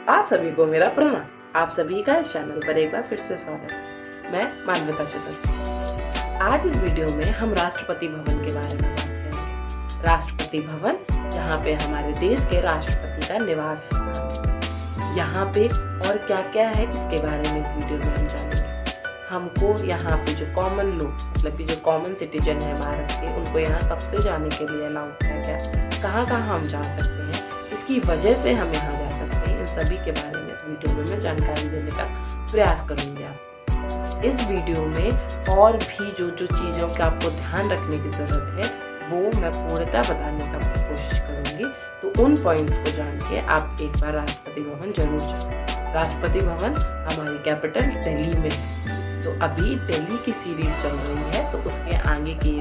आप सभी को मेरा प्रणाम। आप सभी का इस चैनल पर एक बार फिर से स्वागत है। मैं मानविता चतुर्वेदी। आज इस वीडियो में हम राष्ट्रपति भवन के बारे में बात करेंगे। राष्ट्रपति भवन, जहाँ पे हमारे देश के राष्ट्रपति का निवास स्थान है। यहाँ पे और क्या क्या है इसके बारे में इस वीडियो में हम जानेंगे। हमको यहाँ पे जो कॉमन लोग, मतलब कि जो कॉमन सिटीजन है भारत के, उनको यहाँ कब से जाने के लिए अलाउड है, क्या कहाँ कहाँ हम जा सकते हैं, इसकी वजह से हम यहाँ जा सकते हैं, इन सभी के बारे में इस वीडियो में मैं जानकारी देने का प्रयास करूँगी। आपको इस वीडियो में और भी जो चीज़ों का आपको ध्यान रखने की ज़रूरत है वो मैं पूर्णतः बताने का कोशिश करूँगी। तो उन पॉइंट्स को जान के आप एक बार राष्ट्रपति भवन जरूर जाएं। राष्ट्रपति भवन हमारी कैपिटल दिल्ली में है। तो अभी दिल्ली की सीरीज चल रही है, तो उसके आगे की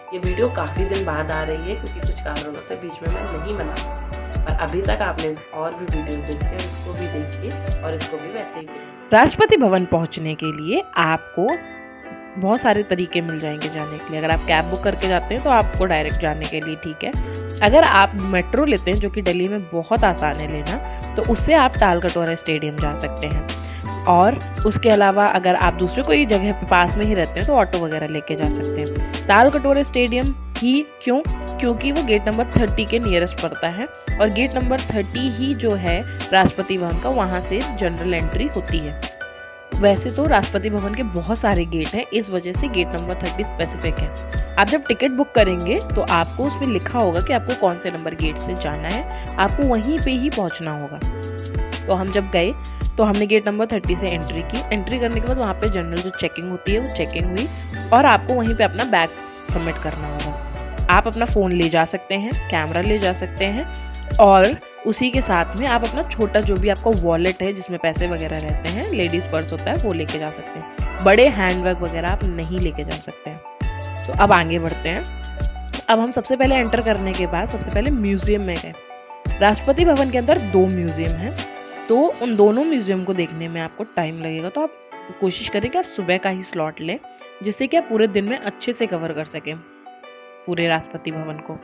ये वीडियो काफ़ी दिन बाद आ रही है, क्योंकि कुछ कारणों से बीच में मैं नहीं बना पाई। पर अभी तक आपने और भी वीडियोस देखी है, इसको भी देखिए और इसको भी वैसे ही देखिए। राष्ट्रपति भवन पहुंचने के लिए आपको बहुत सारे तरीके मिल जाएंगे जाने के लिए। अगर आप कैब बुक करके जाते हैं तो आपको डायरेक्ट जाने के लिए ठीक है। अगर आप मेट्रो लेते हैं, जो कि दिल्ली में बहुत आसान है लेना, तो उससे आप तालकटोरा स्टेडियम जा सकते हैं। और उसके अलावा अगर आप दूसरे कोई जगह पे पास में ही रहते हैं तो ऑटो वगैरह लेके जा सकते हैं। तालकटोरा स्टेडियम ही क्यों? क्योंकि वो गेट नंबर 30 के नियरेस्ट पड़ता है, और गेट नंबर 30 ही जो है राष्ट्रपति भवन का, वहाँ से जनरल एंट्री होती है। वैसे तो राष्ट्रपति भवन के बहुत सारे गेट हैं, इस वजह से गेट नंबर 30 स्पेसिफिक है। आप जब टिकट बुक करेंगे तो आपको उसमें लिखा होगा कि आपको कौन से नंबर गेट से जाना है, आपको वहीं पे ही पहुंचना होगा। तो हम जब गए तो हमने गेट नंबर 30 से एंट्री की। एंट्री करने के बाद वहाँ पे जनरल जो चेकिंग होती है वो चेकिंग हुई, और आपको वहीं पे अपना बैग सबमिट करना होगा। आप अपना फ़ोन ले जा सकते हैं, कैमरा ले जा सकते हैं, और उसी के साथ में आप अपना छोटा जो भी आपका वॉलेट है जिसमें पैसे वगैरह रहते हैं, लेडीज़ पर्स होता है, वो लेके जा सकते हैं। बड़े हैंडबैग वगैरह आप नहीं लेके जा सकते हैं। तो अब आगे बढ़ते हैं। अब हम सबसे पहले एंटर करने के बाद सबसे पहले म्यूज़ियम में गए। राष्ट्रपति भवन के अंदर 2 म्यूज़ियम हैं, तो उन दोनों म्यूज़ियम को देखने में आपको टाइम लगेगा। तो आप कोशिश करें कि आप सुबह का ही स्लॉट लें, जिससे कि आप पूरे दिन में अच्छे से कवर कर सकें पूरे राष्ट्रपति भवन को।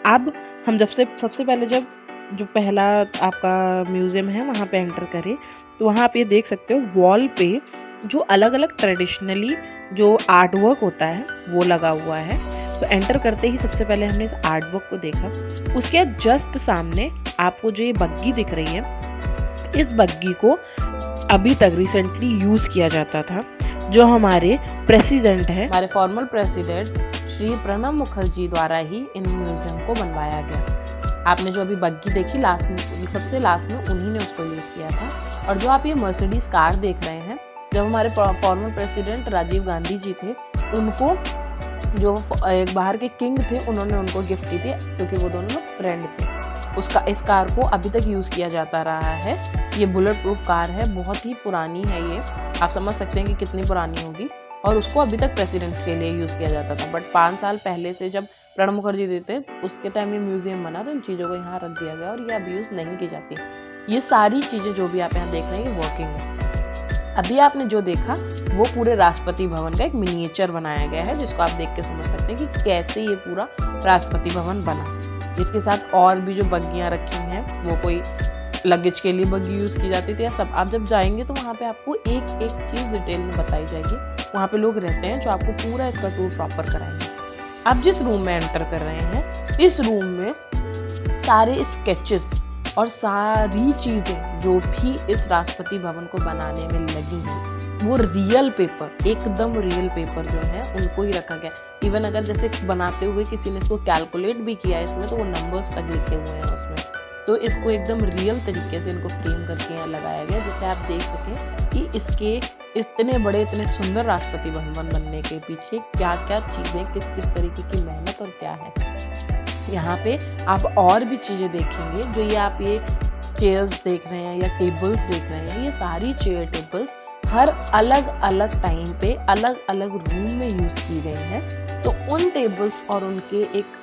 अब हम सबसे पहले जब जो पहला आपका म्यूज़ियम है वहाँ पे एंटर करें, तो वहाँ आप ये देख सकते हो वॉल पे जो अलग अलग ट्रेडिशनली जो आर्ट वर्क होता है वो लगा हुआ है। तो एंटर करते ही सबसे पहले हमने इस आर्ट वर्क को देखा। उसके जस्ट सामने आपको जो ये बग्गी दिख रही है, इस बग्गी को अभी तक रिसेंटली यूज़ किया जाता था। जो हमारे प्रेसिडेंट हैं, हमारे फॉर्मर प्रेसिडेंट श्री प्रणब मुखर्जी द्वारा ही इन म्यूजियम को बनवाया गया। आपने जो अभी बग्गी देखी लास्ट में, सबसे लास्ट में उन्हीं ने उसको यूज़ किया था। और जो आप ये मर्सिडीज कार देख रहे हैं, जब हमारे फॉर्मर प्रेसिडेंट राजीव गांधी जी थे, उनको जो एक बाहर के किंग थे, उन्होंने उनको गिफ्ट की थी, क्योंकि वो दोनों लोग फ्रेंड थे। इस कार को अभी तक यूज़ किया जाता रहा है। ये बुलेट प्रूफ कार है, बहुत ही पुरानी है ये, आप समझ सकते हैं कि कितनी पुरानी होगी। और उसको अभी तक प्रेसिडेंट्स के लिए यूज़ किया जाता था। बट 5 साल पहले से जब प्रणब मुखर्जी थे, उसके टाइम ये म्यूजियम बना, तो इन चीज़ों को यहाँ रख दिया गया और ये अब यूज़ नहीं की जाती। ये सारी चीज़ें जो भी आप यहाँ देख रहे हैं, ये वर्किंग है। अभी आपने जो देखा वो पूरे राष्ट्रपति भवन का एक मिनिएचर बनाया गया है, जिसको आप देख के समझ सकते हैं कि कैसे ये पूरा राष्ट्रपति भवन बना। इसके साथ और भी जो बग्गियाँ रखी हैं, वो कोई लगेज के लिए बग्गी यूज़ की जाती थी या सब। आप जब जाएंगे तो वहाँ पे आपको एक चीज़ डिटेल में बताई जाएगी। वहाँ पे लोग रहते हैं जो आपको पूरा इसका टूर प्रॉपर कराएंगे। आप जिस रूम में एंटर कर रहे हैं, इस रूम में सारे स्केचेस और सारी चीज़ें जो भी इस राष्ट्रपति भवन को बनाने में लगी हैं, वो रियल पेपर, एकदम रियल पेपर जो है उनको ही रखा गया। इवन अगर जैसे बनाते हुए किसी ने इसको कैलकुलेट भी किया है इसमें, तो वो नंबर्स तक लिखे हुए हैं उसमें। तो इसको एकदम रियल तरीके से इनको फ्रेम करके यहाँ लगाया गया, जिससे आप देख सकें कि इसके इतने बड़े, इतने सुंदर राष्ट्रपति भवन बनने के पीछे क्या क्या चीज़ें, किस किस तरीके की मेहनत और क्या है। यहाँ पे आप और भी चीज़ें देखेंगे। जो ये आप ये चेयर्स देख रहे हैं या टेबल्स देख रहे हैं, ये सारी चेयर टेबल्स हर अलग अलग टाइम पे अलग अलग रूम में यूज़ की गई हैं। तो उन टेबल्स और उनके एक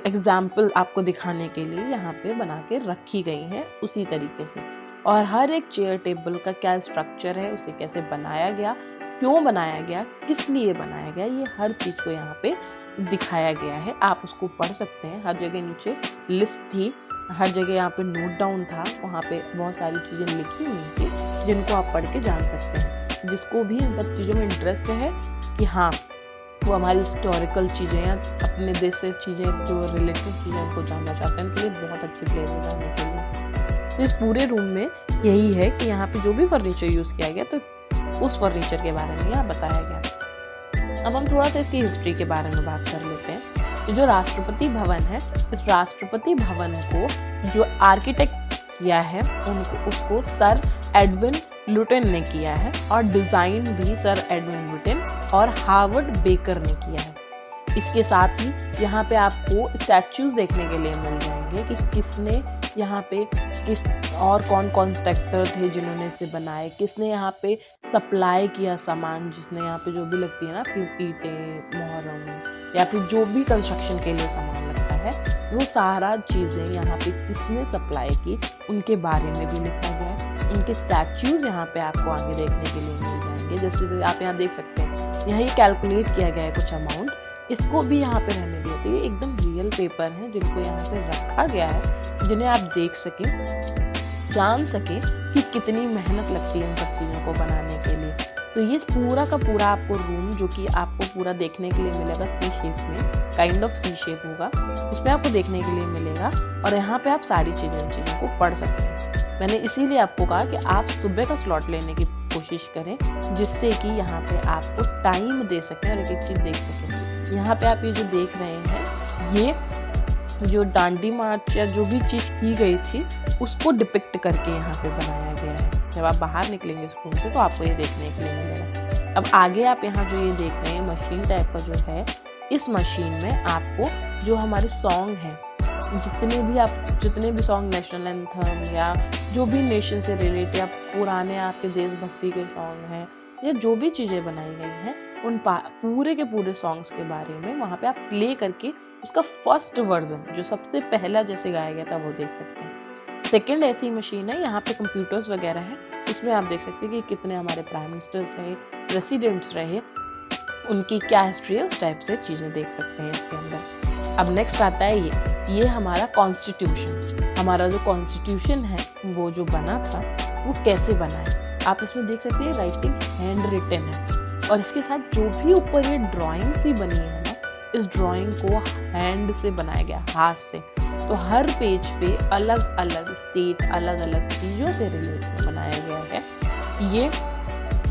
एग्जाम्पल आपको दिखाने के लिए यहाँ पे बना के रखी गई हैं उसी तरीके से। और हर एक चेयर टेबल का क्या स्ट्रक्चर है, उसे कैसे बनाया गया, क्यों बनाया गया, किस लिए बनाया गया, ये हर चीज़ को यहाँ पे दिखाया गया है। आप उसको पढ़ सकते हैं। हर जगह नीचे लिस्ट थी, हर जगह यहाँ पे नोट डाउन था, वहाँ पे बहुत सारी चीज़ें लिखी हुई थी जिनको आप पढ़ के जान सकते हैं। जिसको भी इन सब चीज़ों में इंटरेस्ट है कि हाँ वो हमारी हिस्टोरिकल चीज़ें या अपने देश से चीज़ें जो रिलेटेड चीज़ें उनको जानना चाहते हैं, उनके लिए बहुत अच्छी प्लेस है जाने के लिए। तो इस पूरे रूम में यही है कि यहाँ पे जो भी फर्नीचर यूज़ किया गया तो उस फर्नीचर के बारे में यहाँ बताया गया। अब हम थोड़ा सा इसकी हिस्ट्री के बारे में बात कर लेते हैं। ये जो राष्ट्रपति भवन है, इस राष्ट्रपति भवन को जो आर्किटेक्ट किया है उसको सर एडविन लुटिन ने किया है और डिज़ाइन भी सर एडविन लुटिन और हार्वर्ड बेकर ने किया है। इसके साथ ही यहाँ पे आपको स्टैच्यूज देखने के लिए मिल जाएंगे कि किसने यहाँ पे किस और कौन कॉन्ट्रैक्टर थे जिन्होंने इसे बनाए, किसने यहाँ पे सप्लाई किया सामान, जिसने यहाँ पे जो भी लगती है ना ईंटें, मोहरम या फिर जो भी कंस्ट्रक्शन के लिए सामान लगता है, वो सारा चीज़ें यहाँ पे किसने सप्लाई की उनके बारे में भी लिखा गया है। इनके स्टैच्यूज यहाँ पे आपको आगे देखने के लिए मिल जाएंगे। जैसे आप यहाँ देख सकते हैं, यहाँ कैलकुलेट किया गया है कुछ अमाउंट, इसको भी यहाँ पे रहने दिया। तो ये एकदम रियल पेपर है जिनको यहाँ पे रखा गया है, जिन्हें आप देख सकें, जान सकें कि कितनी मेहनत लगती है इन सब चीज़ों को बनाने के लिए। तो ये पूरा का पूरा आपको रूम जो कि आपको पूरा देखने के लिए मिलेगा सी शेप में, काइंड ऑफ सी शेप होगा, उसमें आपको देखने के लिए मिलेगा और यहाँ पे आप सारी चीज़ों को पढ़ सकते हैं। मैंने इसीलिए आपको कहा कि आप सुबह का स्लॉट लेने की कोशिश करें, जिससे कि यहाँ पे आपको टाइम दे सकें और एक एक चीज़ देख सकें। यहाँ पे आप ये जो देख रहे हैं, ये जो डांडी मार्च या जो भी चीज़ की गई थी उसको डिपिक्ट करके यहाँ पे बनाया गया है। जब आप बाहर निकलेंगे इस रूम से तो आपको ये देखने के लिए मिलेगा। अब आगे आप यहाँ जो ये देख रहे हैं मशीन टाइप का जो है, इस मशीन में आपको जो हमारे सॉन्ग हैं, जितने भी सॉन्ग, नेशनल एंथम या जो भी नेशन से रिलेटेड या पुराने आपके देशभक्ति के सॉन्ग हैं या जो भी चीज़ें बनाई गई हैं, उन पूरे के पूरे सॉन्ग्स के बारे में वहाँ पे आप प्ले करके उसका फर्स्ट वर्जन जो सबसे पहला जैसे गाया गया था वो देख सकते हैं। सेकंड ऐसी मशीन है, यहाँ पे कंप्यूटर्स वगैरह हैं, उसमें आप देख सकते हैं कि कितने हमारे प्राइम मिनिस्टर्स रहे, प्रेसिडेंट्स रहे, उनकी क्या हिस्ट्री है, उस टाइप से चीज़ें देख सकते हैं इसके अंदर। अब नेक्स्ट आता है ये हमारा कॉन्स्टिट्यूशन। हमारा जो कॉन्स्टिट्यूशन है वो जो बना था वो कैसे बना है, आप इसमें देख सकते हैं राइटिंग हैंड रिटन है और इसके साथ जो भी ऊपर ये ड्राइंग सी बनी है ना, इस ड्राइंग को हैंड से बनाया गया, हाथ से। तो हर पेज पे अलग अलग स्टेट, अलग अलग चीज़ों से रिलेटेड बनाया गया है। ये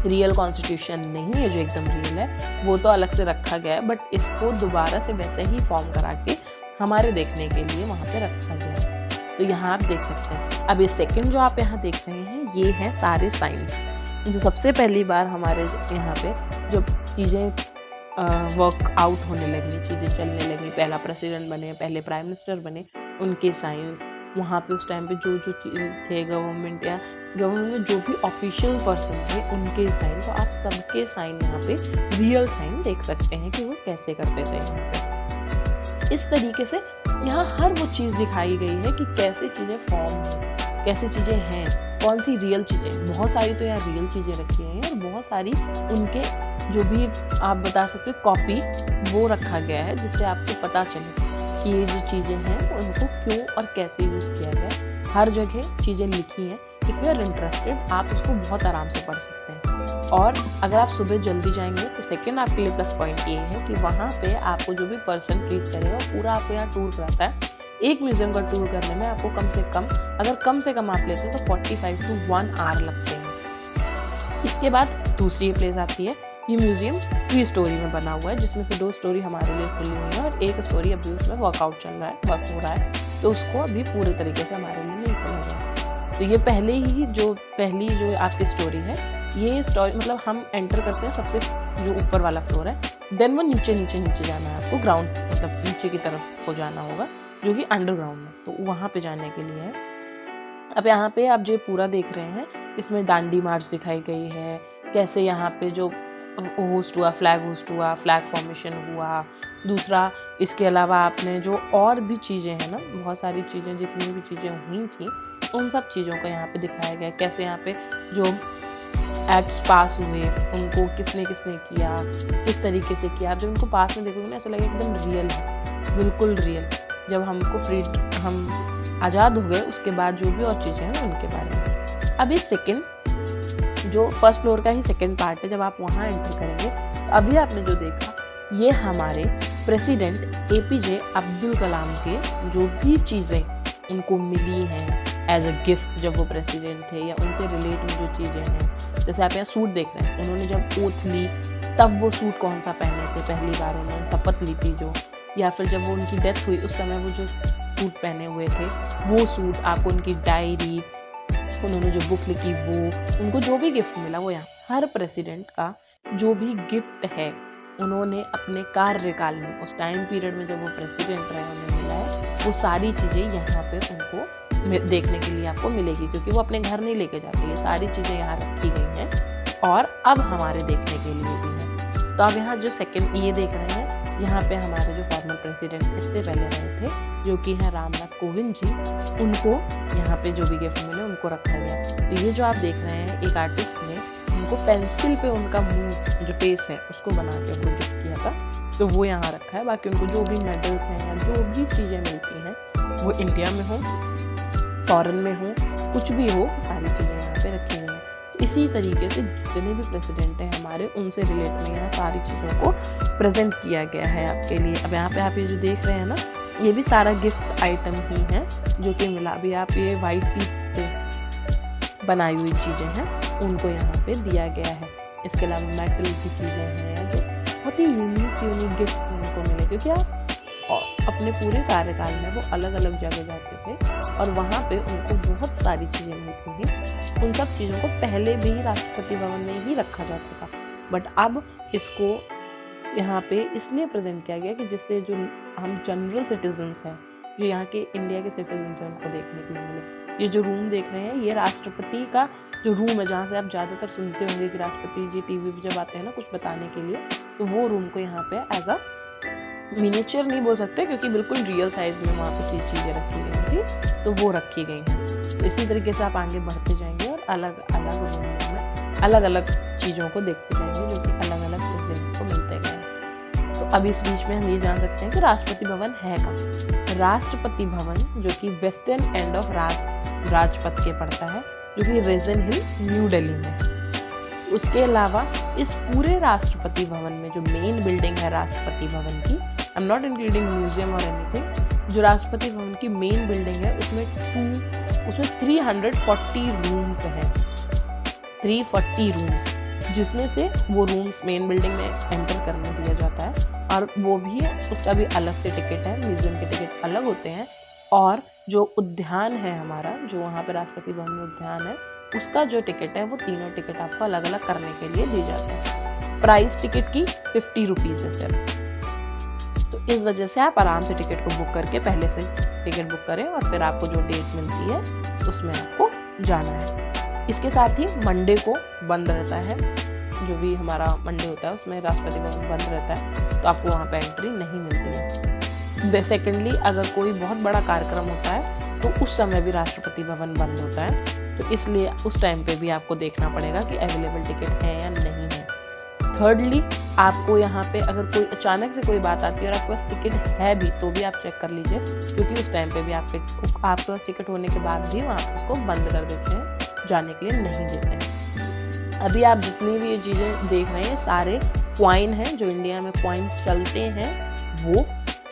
रियल कॉन्स्टिट्यूशन नहीं है जो एकदम रियल है, वो तो अलग से रखा गया है, बट इसको दोबारा से वैसे ही फॉर्म करा के हमारे देखने के लिए वहाँ पे रखा गया है। तो यहाँ आप देख सकते हैं। अब ये सेकंड जो आप यहाँ देख रहे हैं, ये है सारे साइंस, जो सबसे पहली बार हमारे यहाँ पे जो चीज़ें वर्क आउट होने लगी, चीज़ें चलने लगी, पहला प्रेसिडेंट बने, पहले प्राइम मिनिस्टर बने, उनके साइंस, वहाँ पे उस टाइम पे जो थे गवर्नमेंट या गवर्नमेंट में जो भी ऑफिशियल पर्सन थे उनके साइन, तो आप सबके साइन यहाँ पे रियल साइन देख सकते हैं कि वो कैसे करते थे यहाँ पे। इस तरीके से यहाँ हर वो चीज़ दिखाई गई है कि कैसे चीज़ें फॉर्म हैं, कैसे चीज़ें हैं, कौन सी रियल चीज़ें। बहुत सारी तो यहाँ रियल चीज़ें रखी हैं और बहुत सारी उनके जो भी आप बता सकते हो कॉपी वो रखा गया है, जिससे आपको पता चले कि ये जो चीज़ें हैं उनको क्यों और कैसे यूज़ किया गया। हर जगह चीज़ें लिखी हैं। इफ़ यू आर इंटरेस्टेड आप इसको बहुत आराम से पढ़ सकते हैं। और अगर आप सुबह जल्दी जाएंगे तो सेकंड आपके लिए प्लस पॉइंट ये है कि वहाँ पे आपको जो भी पर्सन ट्रीट करेगा पूरा आपको यहाँ टूर कराता है। एक म्यूज़ियम का टूर करने में आपको कम से कम, अगर कम से कम आप लेते हैं तो 45 to 1 आवर लगते हैं। इसके बाद दूसरी प्लेस आती है। ये म्यूज़ियम 3 स्टोरी में बना हुआ है, जिसमें से 2 स्टोरी हमारे लिए खुली हुई है और एक स्टोरी अभी उसमें वर्कआउट चल रहा है, वर्क हो रहा है, तो उसको अभी पूरे तरीके से हमारे लिए नहीं खोला गया। तो ये पहली जो आपकी स्टोरी है, ये स्टोरी मतलब हम एंटर करते हैं सबसे जो ऊपर वाला फ्लोर है, देन वो नीचे जाना है आपको, ग्राउंड मतलब नीचे की तरफ को जाना होगा, जो कि अंडरग्राउंड में, तो वहाँ पे जाने के लिए है। अब यहाँ पे आप जो पूरा देख रहे हैं, इसमें दांडी मार्च दिखाई गई है, कैसे यहाँ पे जो होस्ट हुआ, फ्लैग फॉर्मेशन हुआ। दूसरा इसके अलावा आपने जो और भी चीज़ें हैं ना, बहुत सारी चीज़ें, जितनी भी चीज़ें हुई थी उन सब चीज़ों को यहाँ पे दिखाया गया, कैसे यहाँ पे जो एक्ट्स पास हुए उनको किसने किया, किस तरीके से किया। जब उनको पास में देखोगे ना, ऐसा लगेगा एकदम रियल है, बिल्कुल रियल। जब हमको आज़ाद हो गए उसके बाद जो भी और चीज़ें हैं उनके बारे में। अभी सेकंड जो फर्स्ट फ्लोर का ही सेकंड पार्ट है, जब आप वहाँ एंटर करेंगे तो अभी आपने जो देखा ये हमारे प्रेसिडेंट एपीजे अब्दुल कलाम के जो भी चीज़ें उनको मिली हैं एज अ गिफ्ट जब वो प्रेसिडेंट थे, या उनसे रिलेटेड जो चीज़ें हैं। जैसे आप यहाँ सूट देख रहे हैं, उन्होंने जब ओथ ली तब वो सूट कौन सा पहने थे, पहली बार उन्होंने शपथ ली थी जो, या फिर जब वो उनकी डेथ हुई उस समय वो जो सूट पहने हुए थे वो सूट, आपको उनकी डायरी, उन्होंने जो बुक लिखी वो, उनको जो भी गिफ्ट मिला वो यहाँ हर प्रेसिडेंट का जो भी गिफ्ट है उन्होंने अपने कार्यकाल में उस टाइम पीरियड में जब वो प्रेसिडेंट रहे उन्हें मिला है, वो सारी चीज़ें यहाँ पे उनको देखने के लिए आपको मिलेगी, क्योंकि वो अपने घर नहीं लेके जाते, ये सारी चीज़ें यहाँ रखी गई हैं और अब हमारे देखने के लिए भी हैं। तो अब यहाँ जो सेकंड ये देख रहे हैं, यहाँ पे हमारे जो फॉर्मर प्रेसिडेंट इससे पहले रहे थे जो कि हैं रामनाथ कोविंद जी, उनको यहाँ पे जो भी गिफ्ट मिले उनको रखा गया। तो ये जो आप देख रहे हैं एक आर्टिस्ट ने उनको पेंसिल पे उनका मुंह जो फेस है उसको बना के उनको गिफ्ट किया था, तो वो यहाँ रखा है। बाकी उनको जो भी मेडल्स हैं या जो भी चीज़ें मिलती हैं वो इंडिया में हो, फॉरेन में हो, कुछ भी हो, सारी चीज़ें यहाँ पे रखी हुई हैं। तो इसी तरीके से जितने भी प्रेसिडेंट हैं हमारे उनसे रिलेट में यहाँ सारी चीज़ों को प्रेजेंट किया गया है आपके लिए। अब यहाँ पे आप ये जो देख रहे हैं ना, ये भी सारा गिफ्ट आइटम ही है जो कि मिला। अभी आप ये वाइट पीस से बनाई हुई चीज़ें हैं उनको यहाँ पे दिया गया है। इसके अलावा मेटल की चीज़ें हैं जो बहुत ही यूनिक गिफ्ट उनको मिले, क्योंकि आप अपने पूरे कार्यकाल में वो अलग अलग जगह जाते थे और वहाँ पे उनको बहुत सारी चीज़ें मिलती थी। उन सब चीज़ों को पहले भी राष्ट्रपति भवन में ही रखा जाता था, बट अब इसको यहाँ पे इसलिए प्रेजेंट किया गया कि जिससे जो हम जनरल सिटीजन्स हैं, जो यहाँ के इंडिया के सिटीजन्स हैं, उनको देखने के लिए मिले। ये जो रूम देख रहे हैं ये राष्ट्रपति का जो रूम है, जहाँ से आप ज़्यादातर सुनते होंगे कि राष्ट्रपति जी टीवी पे जब आते हैं ना कुछ बताने के लिए, तो वो रूम को यहाँ पे एज अ मिनिएचर नहीं बोल सकते क्योंकि बिल्कुल रियल साइज में वहाँ पे चीज़ें रखी गई थी, तो वो रखी गई हैं। तो इसी तरीके से आप आगे बढ़ते जाएंगे और अलग अलग रूम में अलग अलग चीज़ों को देखते जाएंगे जो कि अलग अलग प्रेसिडेंट को मिलते गए। तो अब इस बीच में हम ये जान सकते हैं कि राष्ट्रपति भवन है कहाँ। राष्ट्रपति भवन जो कि वेस्टर्न एंड ऑफ राजपथ के पड़ता है, जो कि रेजन हिल न्यू दिल्ली में। उसके अलावा इस पूरे राष्ट्रपति भवन में जो मेन बिल्डिंग है राष्ट्रपति भवन की, I am not including museum और एनीथिंग, जो राष्ट्रपति भवन की मेन बिल्डिंग है उसमें 340 रूम्स हैं, 340 रूम्स, जिसमें से वो रूम्स मेन बिल्डिंग में एंटर करने दिया जाता है और वो भी उसका भी अलग से टिकट है, म्यूजियम के टिकट अलग होते हैं। और जो उद्यान है हमारा, जो वहाँ पे राष्ट्रपति भवन में उद्यान है, उसका जो टिकट है वो तीनों टिकट आपको अलग अलग करने के लिए दी जाते हैं। प्राइस टिकट की 50 रुपीज़ है सिर्फ। तो इस वजह से आप आराम से टिकट को बुक करके पहले से टिकट बुक करें और फिर आपको जो डेट मिलती है उसमें आपको जाना है। इसके साथ ही मंडे को बंद रहता है, जो भी हमारा मंडे होता है उसमें राष्ट्रपति भवन बंद रहता है, तो आपको वहाँ पे एंट्री नहीं मिलती है। सेकेंडली, अगर कोई बहुत बड़ा कार्यक्रम होता है तो उस समय भी राष्ट्रपति भवन बंद होता है, तो इसलिए उस टाइम पे भी आपको देखना पड़ेगा कि अवेलेबल टिकट है या नहीं है। थर्डली, आपको यहाँ पे अगर कोई अचानक से कोई बात आती है और आपके पास टिकट है भी तो भी आप चेक कर लीजिए, क्योंकि उस टाइम पे भी आपके पास टिकट होने के बाद भी वहाँ पे उसको बंद कर देते हैं, जाने के लिए नहीं देते हैं। अभी आप जितनी भी ये चीज़ें देख रहे हैं सारे क्वाइन हैं, जो इंडिया में क्वाइन चलते हैं वो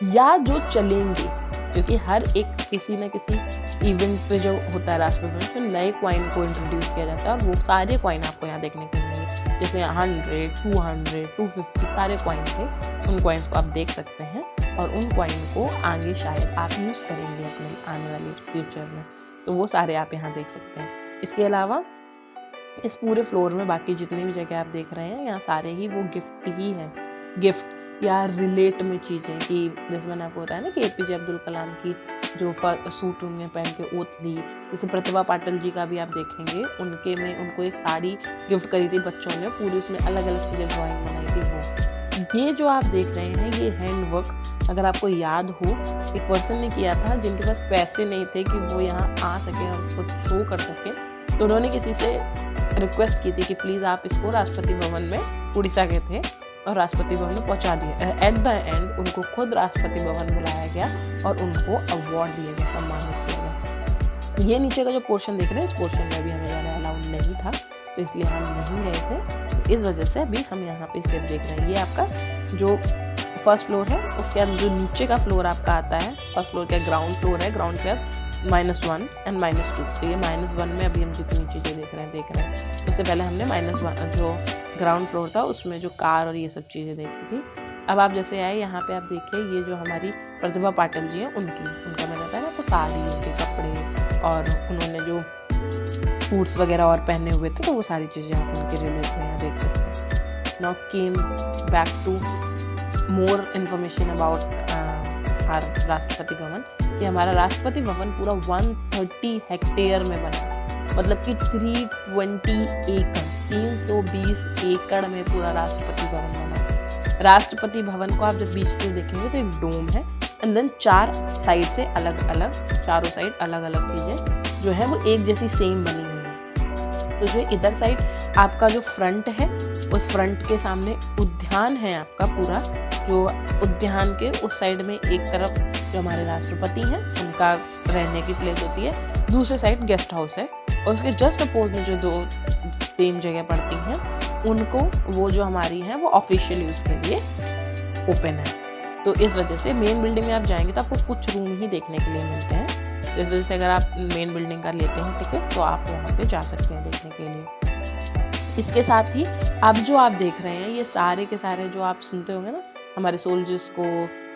या जो चलेंगे, क्योंकि हर एक किसी न किसी इवेंट पे जो होता है राष्ट्रपति भवन में नए क्वाइन को इंट्रोड्यूस किया जाता है और वो सारे क्वाइन आपको यहाँ देखने को मिलेंगे। जैसे 100, 200, 250 सारे क्वाइन थे, उन क्वाइंस को आप देख सकते हैं और उन क्वाइन को आगे शायद आप यूज़ करेंगे अपने आने वाले फ्यूचर में, तो वो सारे आप यहाँ देख सकते हैं। इसके अलावा इस पूरे फ्लोर में बाकी जितनी भी जगह आप देख रहे हैं यहाँ सारे ही वो गिफ्ट ही हैं, गिफ्ट या रिलेट में चीज़ें, कि जैसे मैंने आपको बताया ना कि एपीजे अब्दुल कलाम की जो सूट उन्होंने पहन के ओथ ली, जैसे प्रतिभा पाटिल जी का भी आप देखेंगे उनके में उनको एक साड़ी गिफ्ट करी थी बच्चों ने, पूरी उसमें अलग अलग चीज़ें ड्राइंग बनाई थी वो। ये जो आप देख रहे हैं ये हैंड वर्क, अगर आपको याद हो एक पर्सन ने किया था जिनके पास पैसे नहीं थे कि वो यहाँ आ सके और उसको शो कर सके, तो उन्होंने किसी से रिक्वेस्ट की थी कि प्लीज़ आप इसको राष्ट्रपति भवन में, उड़ीसा के थे, और राष्ट्रपति भवन में पहुंचा दिया। एट द एंड उनको खुद राष्ट्रपति भवन बुलाया गया और उनको अवार्ड दिया गया, सम्मानित किया गया। ये नीचे का जो पोर्शन देख रहे हैं, इस पोर्शन में अभी हमें जाना अलाउड नहीं था, तो इसलिए हम नहीं गए थे। तो इस वजह से अभी हम यहाँ पे सिर्फ देख रहे हैं। ये आपका जो फर्स्ट फ्लोर है, उसके बाद जो नीचे का फ्लोर आपका आता है, फर्स्ट फ्लोर का ग्राउंड फ्लोर है, ग्राउंड पे -1 एंड -2। तो ये -1 में अभी हम जितनी चीज़ें देख रहे हैं। उससे पहले हमने -1 जो ग्राउंड फ्लोर था उसमें जो कार और ये सब चीज़ें देखी थी। अब आप जैसे आए यहाँ पे, आप देखिए ये जो हमारी प्रतिभा पाटिल जी हैं उनका मैंने बताया ना, तो साड़ी, उनके कपड़े और उन्होंने जो सूट्स वगैरह और पहने हुए थे, तो वो सारी चीज़ें आप उनके रिलेट में यहाँ देख सकते हैं। Now came back to more information about our Rashtrapati Bhavan. ये हमारा राष्ट्रपति भवन पूरा 130 हेक्टेयर में बना, मतलब कि 320 एकड़ में पूरा राष्ट्रपति भवन बना। राष्ट्रपति भवन को आप जब बीच से देखेंगे तो एक डोम है, एंड देन 4 साइड से अलग अलग, चारों साइड अलग अलग चीज़ें जो है वो एक जैसी सेम बनी हुई है। तो जो इधर साइड आपका जो फ्रंट है, उस फ्रंट के सामने उद्यान है आपका पूरा, जो उद्यान के उस साइड में एक तरफ जो हमारे राष्ट्रपति हैं उनका रहने की प्लेस होती है, दूसरे साइड गेस्ट हाउस है, और उसके जस्ट अपोज में जो 2 सेम जगह पड़ती हैं उनको, वो जो हमारी हैं वो ऑफिशियल यूज़ के लिए ओपन है। तो इस वजह से मेन बिल्डिंग में आप जाएंगे तो आपको कुछ रूम ही देखने के लिए मिलते हैं। तो इस वजह से अगर आप मेन बिल्डिंग का लेते हैं टिकट तो आप वहाँ पे जा सकते हैं देखने के लिए। इसके साथ ही अब जो आप देख रहे हैं ये सारे के सारे जो आप सुनते होंगे ना, हमारे सोल्जर्स को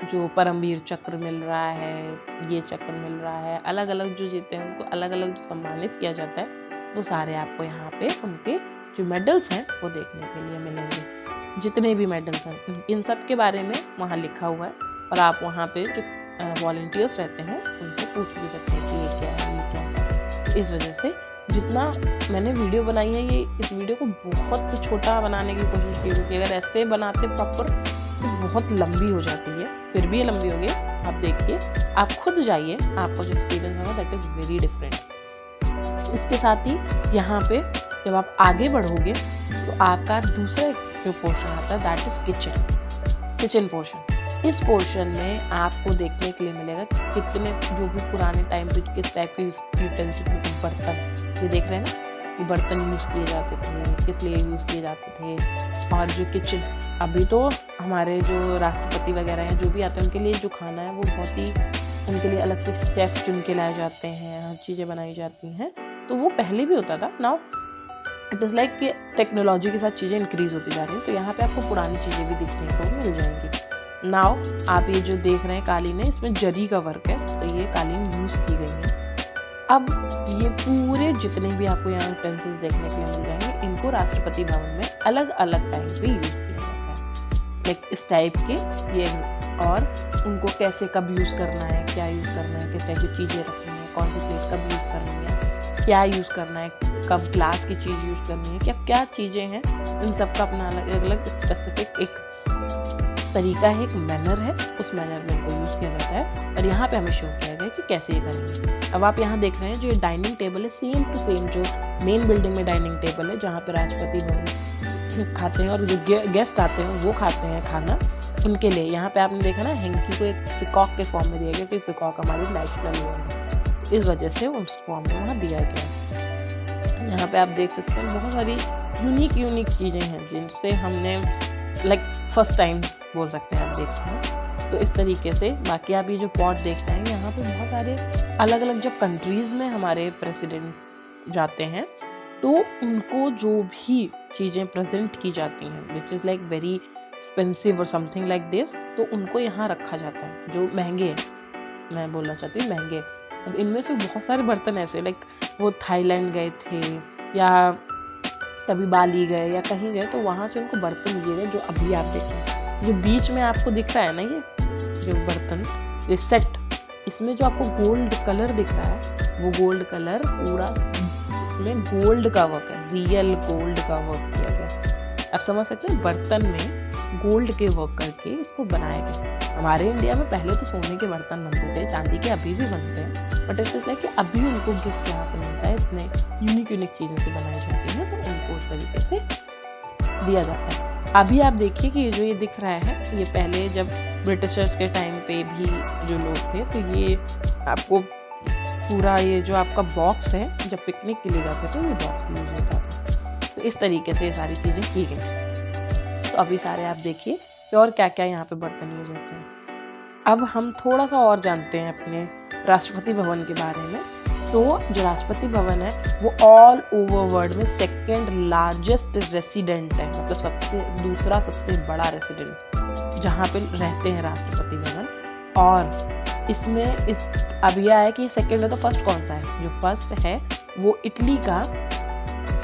जो परमवीर चक्र मिल रहा है, ये चक्र मिल रहा है, अलग अलग जो जीते हैं उनको अलग अलग जो सम्मानित किया जाता है, वो सारे आपको यहाँ पे उनके जो मेडल्स हैं वो देखने के लिए मिलेंगे। जितने भी मेडल्स हैं इन सब के बारे में वहाँ लिखा हुआ है, और आप वहाँ पे जो वॉलंटियर्स रहते हैं उनसे पूछ भी सकते हैं कि ये क्या है, ये क्या है। इस वजह से जितना मैंने वीडियो बनाई है, ये इस वीडियो को बहुत छोटा बनाने की कोशिश की, क्योंकि अगर ऐसे बनाते प्रॉपर तो बहुत लंबी हो जाती है। फिर भी ये लंबी हो गई, आप देखिए, आप खुद जाइए, आपको जो एक्सपीरियंस होगा दैट इज़ वेरी डिफरेंट। इसके साथ ही यहाँ पे जब आप आगे बढ़ोगे तो आपका दूसरा जो पोर्शन आता है दैट इज़ किचन पोर्शन। इस पोर्शन में आपको देखने के लिए मिलेगा कितने जो भी पुराने टाइम पे किस टाइप के यूटेंसिल्स, बर्तन, ये देख रहे हैं ना, ये बर्तन यूज़ किए जाते थे, किस लिए यूज़ किए जाते थे। और जो किचन, अभी तो हमारे जो राष्ट्रपति वगैरह हैं जो भी आते हैं उनके लिए जो खाना है वो बहुत ही, उनके लिए अलग से शेफ चुन के लाए जाते हैं, हर चीज़ें बनाई जाती हैं। तो वो पहले भी होता था, नाउ इट इज़ लाइक कि टेक्नोलॉजी के साथ चीज़ें इंक्रीज होती जा रही हैं, तो यहाँ पे आपको पुरानी चीज़ें भी दिखने को मिल जाएंगी। नाउ आप ये जो देख रहे हैं कालीन है, इसमें जरी का वर्क है, तो ये कालीन यूज़ की गई है। अब ये पूरे जितने भी आपको यहाँ यूटेंसिल्स देखने के लिए मिल जाएंगे, इनको राष्ट्रपति भवन में अलग अलग टाइम पे यूज़ किया जाता है, लाइक इस टाइप के ये, और उनको कैसे कब यूज़ करना है, क्या यूज़ करना है, किस टाइप की चीज़ें रखनी है, कौन सी प्लेट कब यूज़ करनी है, क्या यूज़ करना है, कब ग्लास की चीज़ यूज़ करनी है, क्या चीज़ें हैं, इन सब का अपना अलग अलग स्पेसिफिक एक तरीका है, एक मैनर है, उस मैनर में इनको यूज़ किया जाता है। और यहाँ पे हमें शो किया गया कि कैसे ये करेंगे। अब आप यहाँ देख रहे हैं जो ये डाइनिंग टेबल है, सेम टू सेम जो मेन बिल्डिंग में डाइनिंग टेबल है जहाँ पे राष्ट्रपति भवन खाते हैं और जो गेस्ट आते हैं वो खाते हैं खाना, उनके लिए यहाँ पे आपने देखा ना, हैंकी को एक पिकॉक के फॉर्म में दिया गया, क्योंकि पिकॉक हमारी नेशनल है, इस वजह से उस फॉर्म में वहाँ दिया गया। यहाँ पे आप देख सकते हैं बहुत सारी यूनिक चीज़ें हैं जिनसे हमने लाइक फर्स्ट टाइम बोल सकते हैं आप देखते हैं। तो इस तरीके से बाकी आप ये जो पॉट देख रहे हैं, यहाँ पे बहुत सारे अलग अलग जब कंट्रीज़ में हमारे प्रेसिडेंट जाते हैं तो उनको जो भी चीज़ें प्रेजेंट की जाती हैं which is like very expensive और समथिंग लाइक दिस, तो उनको यहाँ रखा जाता है जो महंगे हैं, मैं बोलना चाहती हूँ महंगे। अब इनमें से बहुत सारे बर्तन ऐसे लाइक वो थाईलैंड गए थे या कभी बाली गए या कहीं गए तो वहाँ से उनको बर्तन दिए गए, जो अभी आप देखें जो बीच में आपको दिख रहा है ना, ये जो बर्तन, ये सेट, इसमें जो आपको गोल्ड कलर दिख रहा है वो गोल्ड कलर पूरा में गोल्ड का वर्क है, रियल गोल्ड का वर्क किया गया। आप समझ सकते हैं बर्तन में गोल्ड के वर्क करके इसको बनाया गया। हमारे इंडिया में पहले तो सोने के बर्तन बनते थे, चांदी के अभी भी बनते हैं, बट इट्स लाइक कि अभी उनको गिफ्ट यहाँ से मिलता है, इतने यूनिक चीज़ों से बनाई जाती है तो उनको उस तरीके से दिया जाता है। अभी आप देखिए कि जो ये दिख रहा है, ये पहले जब ब्रिटिशर्स के टाइम पे भी जो लोग थे तो ये आपको पूरा ये जो आपका बॉक्स है, जब पिकनिक के लिए जाते तो ये बॉक्स यूज होता था। तो इस तरीके से ये सारी चीज़ें की गई। तो अभी सारे आप देखिए कि और क्या क्या यहाँ पे बर्तन यूज होते हैं। अब हम थोड़ा सा और जानते हैं अपने राष्ट्रपति भवन के बारे में। तो जो राष्ट्रपति भवन है वो ऑल ओवर वर्ल्ड में सेकंड लार्जेस्ट रेसिडेंट है, मतलब दूसरा सबसे बड़ा रेसिडेंट जहाँ पे रहते हैं राष्ट्रपति भवन। और इसमें अब यह है कि सेकंड है तो फर्स्ट कौन सा है? जो फर्स्ट है वो इटली का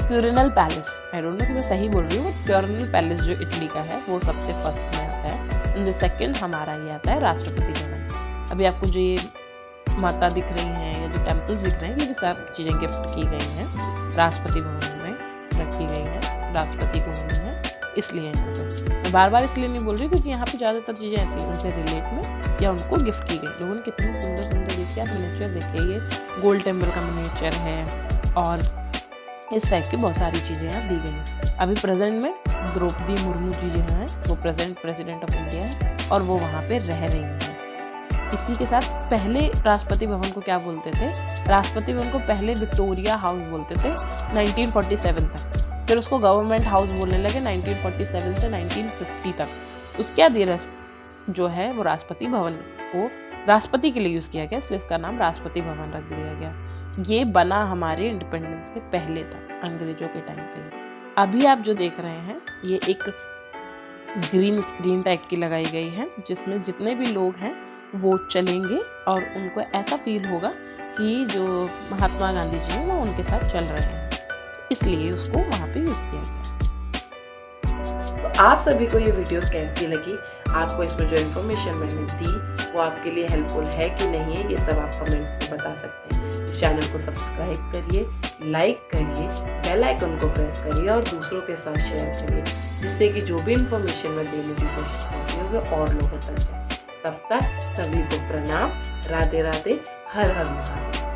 क्यूरिनल पैलेस, आई डोंट नो कि मैं सही बोल रही हूँ, क्यूरिनल पैलेस जो इटली का है वो सबसे फर्स्ट में आता है। इन द सेकंड हमारा ये आता है राष्ट्रपति भवन। अभी आपको जो ये माता दिख रही हैं या जो टेम्पल्स दिख रहे हैं, ये भी सब चीज़ें गिफ्ट की गई हैं, राष्ट्रपति भवन में रखी गई हैं, राष्ट्रपति को मिली हैं, इसलिए यहाँ पर मैं बार बार इसलिए नहीं बोल रही क्योंकि यहाँ पे ज़्यादातर चीज़ें ऐसी उनसे रिलेट में या उनको गिफ्ट की गई। लोगों ने कितनी सुंदर सुंदर देखिए, आप मिनिएचर देखिए, ये गोल्ड टेम्पल का मिनिएचर है और इस टाइप की बहुत सारी चीज़ें यहाँ दी गई हैं। अभी प्रेजेंट में द्रौपदी मुर्मू जी जो हैं वो प्रेसिडेंट ऑफ इंडिया है और वो वहाँ पे रह रही हैं। इसी के साथ पहले राष्ट्रपति भवन को क्या बोलते थे? राष्ट्रपति भवन को पहले विक्टोरिया हाउस बोलते थे 1947 तक, फिर उसको गवर्नमेंट हाउस बोलने लगे 1947 से 1950 तक। उसके बाद जो है वो राष्ट्रपति भवन को राष्ट्रपति के लिए यूज़ किया गया, इसलिए इसका नाम राष्ट्रपति भवन रख दिया गया। ये बना हमारे इंडिपेंडेंस के पहले था, अंग्रेजों के टाइम पे। अभी आप जो देख रहे हैं ये एक ग्रीन स्क्रीन टाइप की लगाई गई है, जिसमें जितने भी लोग हैं वो चलेंगे और उनको ऐसा फील होगा कि जो महात्मा गांधी जी हैं वो उनके साथ चल रहे हैं, इसलिए उसको वहाँ पे यूज़ किया गया। तो आप सभी को ये वीडियो कैसी लगी? आपको इसमें जो इन्फॉर्मेशन मैंने दी वो आपके लिए हेल्पफुल है कि नहीं है, ये सब आप कमेंट में बता सकते हैं। इस चैनल को सब्सक्राइब करिए, लाइक करिए, बेल आइकन को प्रेस करिए और दूसरों के साथ शेयर करिए, जिससे कि जो भी इन्फॉर्मेशन मैं देने की कोशिश करती हूँ वो और लोगों तक जाए। तब तक सभी को प्रणाम, राधे राधे, हर हर महादेव।